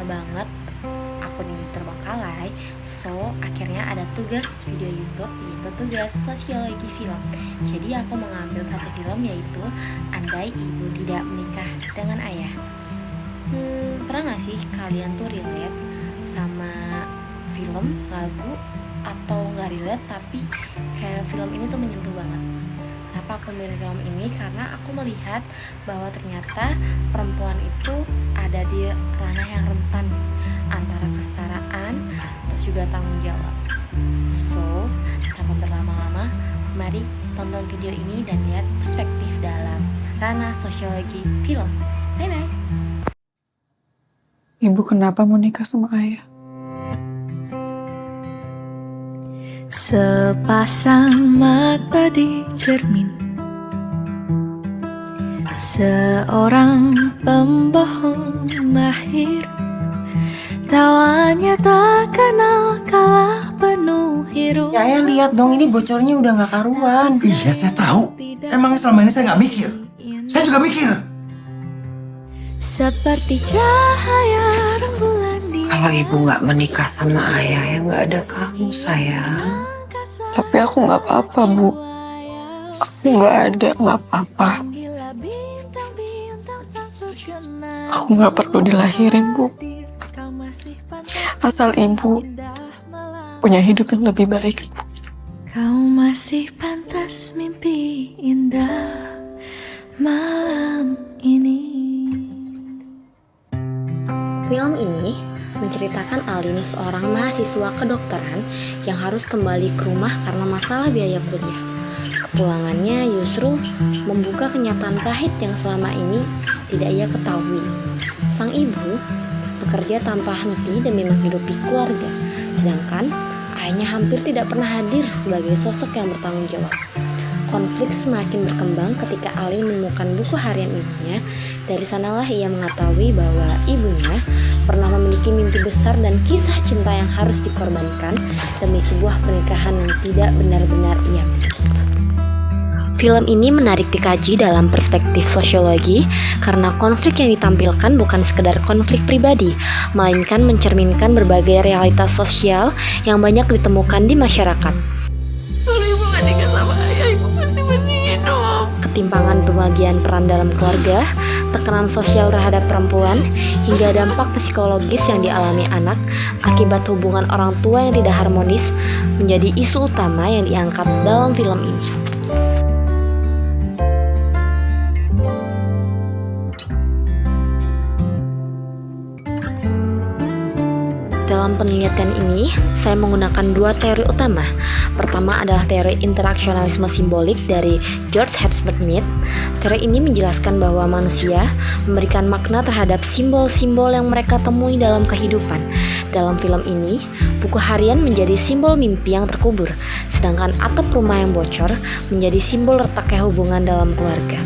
lama banget akun ini terbengkalai, so akhirnya ada tugas video YouTube, yaitu tugas sosiologi film. Jadi aku mengambil satu film, yaitu Andai Ibu Tidak Menikah dengan Ayah. Pernah gak sih kalian tuh relate sama film, lagu, atau gak relate tapi kayak film ini tuh menyentuh banget? Kenapa aku memilih film ini? Karena aku melihat bahwa ternyata perempuan itu ada di ranah yang rentan antara kesetaraan terus juga tanggung jawab. So, tanpa berlama-lama, mari tonton video ini dan lihat perspektif dalam ranah sosiologi film. Bye-bye. Ibu kenapa mau nikah sama ayah? Sepasang mata di cermin, seorang pembohong mahir, tawanya tak kenal kalah penuh hiruk. Ya ayah lihat dong, ini bocornya udah gak karuan. Iya saya tahu. Emangnya selama ini saya gak mikir? Saya juga mikir. Seperti cahaya rembulan di Kalau ibu gak menikah sama ayah, ya gak ada kamu sayang. Tapi aku nggak apa-apa, Bu. Aku nggak ada, nggak apa-apa. Aku nggak perlu dilahirin, Bu. Asal ibu punya hidup yang lebih baik. Kau masih pantas mimpi indah malam ini. Film ini menceritakan Alin, seorang mahasiswa kedokteran yang harus kembali ke rumah karena masalah biaya kuliah. Kepulangannya justru membuka kenyataan pahit yang selama ini tidak ia ketahui. Sang ibu bekerja tanpa henti demi menghidupi keluarga, sedangkan ayahnya hampir tidak pernah hadir sebagai sosok yang bertanggung jawab. Konflik semakin berkembang ketika Alin menemukan buku harian ibunya. Dari sanalah ia mengetahui bahwa ibunya pernah memiliki mimpi besar dan kisah cinta yang harus dikorbankan demi sebuah pernikahan yang tidak benar-benar ia miliki. Film ini menarik dikaji dalam perspektif sosiologi karena konflik yang ditampilkan bukan sekedar konflik pribadi, melainkan mencerminkan berbagai realitas sosial yang banyak ditemukan di masyarakat. Kalau ibu gak nikah sama ayah, ibu pasti masih hidup. Ketimpangan pembagian peran dalam keluarga, tekanan sosial terhadap perempuan, hingga dampak psikologis yang dialami anak akibat hubungan orang tua yang tidak harmonis menjadi isu utama yang diangkat dalam film ini. Dalam penelitian ini, saya menggunakan dua teori utama. Pertama adalah teori interaksionalisme simbolik dari George Herbert Mead. Teori ini menjelaskan bahwa manusia memberikan makna terhadap simbol-simbol yang mereka temui dalam kehidupan. Dalam film ini, buku harian menjadi simbol mimpi yang terkubur, sedangkan atap rumah yang bocor menjadi simbol retaknya hubungan dalam keluarga.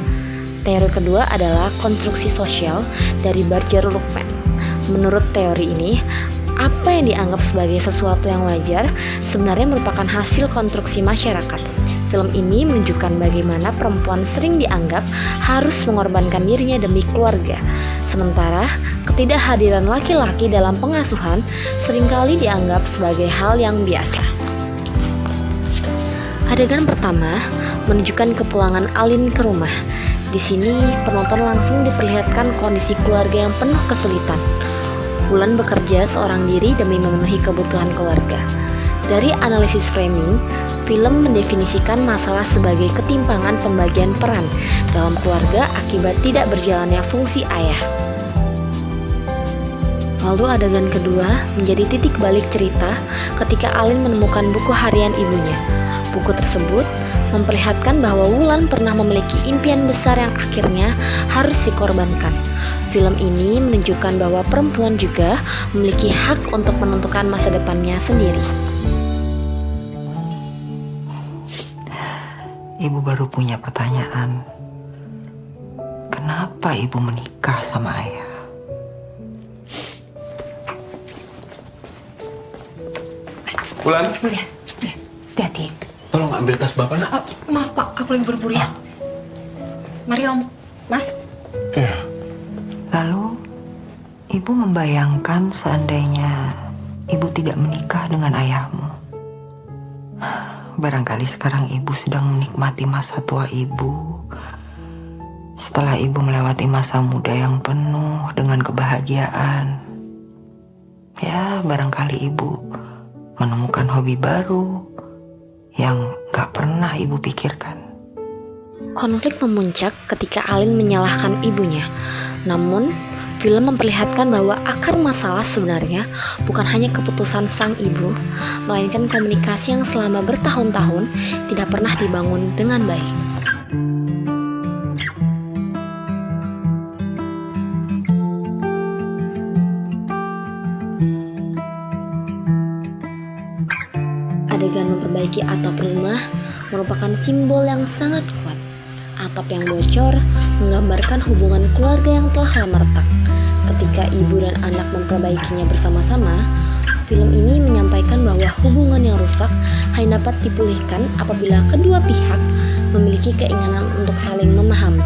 Teori kedua adalah konstruksi sosial dari Barger Luckman. Menurut teori ini, apa yang dianggap sebagai sesuatu yang wajar sebenarnya merupakan hasil konstruksi masyarakat. Film ini menunjukkan bagaimana perempuan sering dianggap harus mengorbankan dirinya demi keluarga, sementara ketidakhadiran laki-laki dalam pengasuhan seringkali dianggap sebagai hal yang biasa. Adegan pertama menunjukkan kepulangan Alin ke rumah. Di sini penonton langsung diperlihatkan kondisi keluarga yang penuh kesulitan. Wulan bekerja seorang diri demi memenuhi kebutuhan keluarga. Dari analisis framing, film mendefinisikan masalah sebagai ketimpangan pembagian peran dalam keluarga akibat tidak berjalannya fungsi ayah. Lalu adegan kedua menjadi titik balik cerita ketika Alin menemukan buku harian ibunya. Buku tersebut memperlihatkan bahwa Wulan pernah memiliki impian besar yang akhirnya harus dikorbankan. Film ini menunjukkan bahwa perempuan juga memiliki hak untuk menentukan masa depannya sendiri. Ibu baru punya pertanyaan. Kenapa ibu menikah sama ayah? Bulan, Ya, hati-hati. tolong ambil tas bapak nak. Oh, maaf Pak, aku lagi buru-buru ya. Mari Om, Mas. Iya. Lalu, Ibu membayangkan seandainya ibu tidak menikah dengan ayahmu. Barangkali sekarang ibu sedang menikmati masa tua ibu. Setelah ibu melewati masa muda yang penuh dengan kebahagiaan. Ya, barangkali ibu menemukan hobi baru yang gak pernah ibu pikirkan. Konflik memuncak ketika Alin menyalahkan ibunya. Namun, film memperlihatkan bahwa akar masalah sebenarnya bukan hanya keputusan sang ibu, melainkan komunikasi yang selama bertahun-tahun tidak pernah dibangun dengan baik. Adegan memperbaiki atap rumah merupakan simbol yang sangat kuat. Atap yang bocor menggambarkan hubungan keluarga yang telah lama retak. Ketika ibu dan anak memperbaikinya bersama-sama, film ini menyampaikan bahwa hubungan yang rusak hanya dapat dipulihkan apabila kedua pihak memiliki keinginan untuk saling memahami.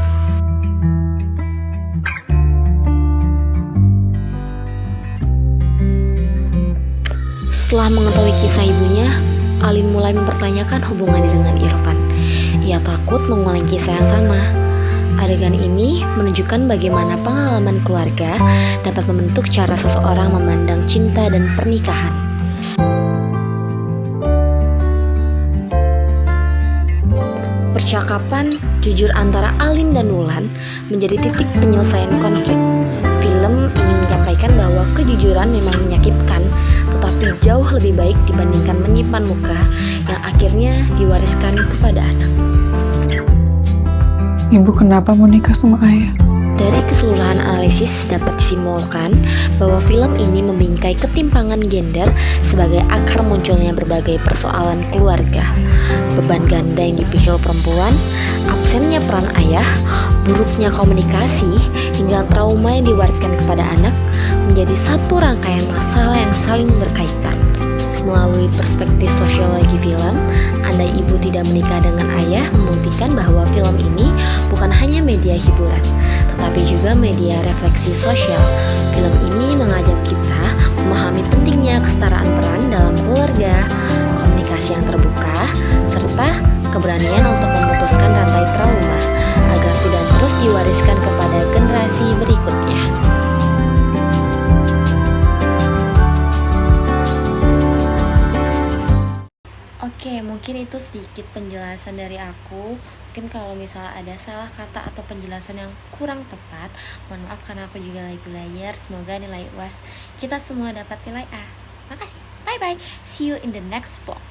Setelah mengetahui kisah ibunya, Alin mulai mempertanyakan hubungannya dengan Irfan. Ia takut mengulangi kisah yang sama. Adegan ini menunjukkan bagaimana pengalaman keluarga dapat membentuk cara seseorang memandang cinta dan pernikahan. Percakapan jujur antara Alin dan Wulan menjadi titik penyelesaian konflik. Film ingin menyampaikan bahwa kejujuran memang menyakitkan, tetapi jauh lebih baik dibandingkan menyimpan luka yang akhirnya diwariskan kepada anak. Ibu kenapa mau nikah sama ayah? Dari keseluruhan analisis dapat disimpulkan bahwa film ini membingkai ketimpangan gender sebagai akar munculnya berbagai persoalan keluarga. Beban ganda yang dipikul perempuan, absennya peran ayah, buruknya komunikasi, hingga trauma yang diwariskan kepada anak menjadi satu rangkaian masalah yang saling berkaitan. Melalui perspektif sosiologi film, andai ibu tidak menikah dengan ayah membuktikan bahwa film ini bukan hanya media hiburan, tetapi juga media refleksi sosial. Film ini mengajak kita memahami pentingnya kesetaraan peran dalam keluarga, komunikasi yang terbuka, serta keberanian untuk memutuskan rantai trauma agar tidak terus diwariskan kepada generasi berikutnya. Oke, mungkin itu sedikit penjelasan dari aku. Mungkin kalau misalnya ada salah kata atau penjelasan yang kurang tepat, mohon maaf karena aku juga lagi belajar. Semoga nilai UAS kita semua dapat nilai A. Makasih. Bye bye. See you in the next vlog.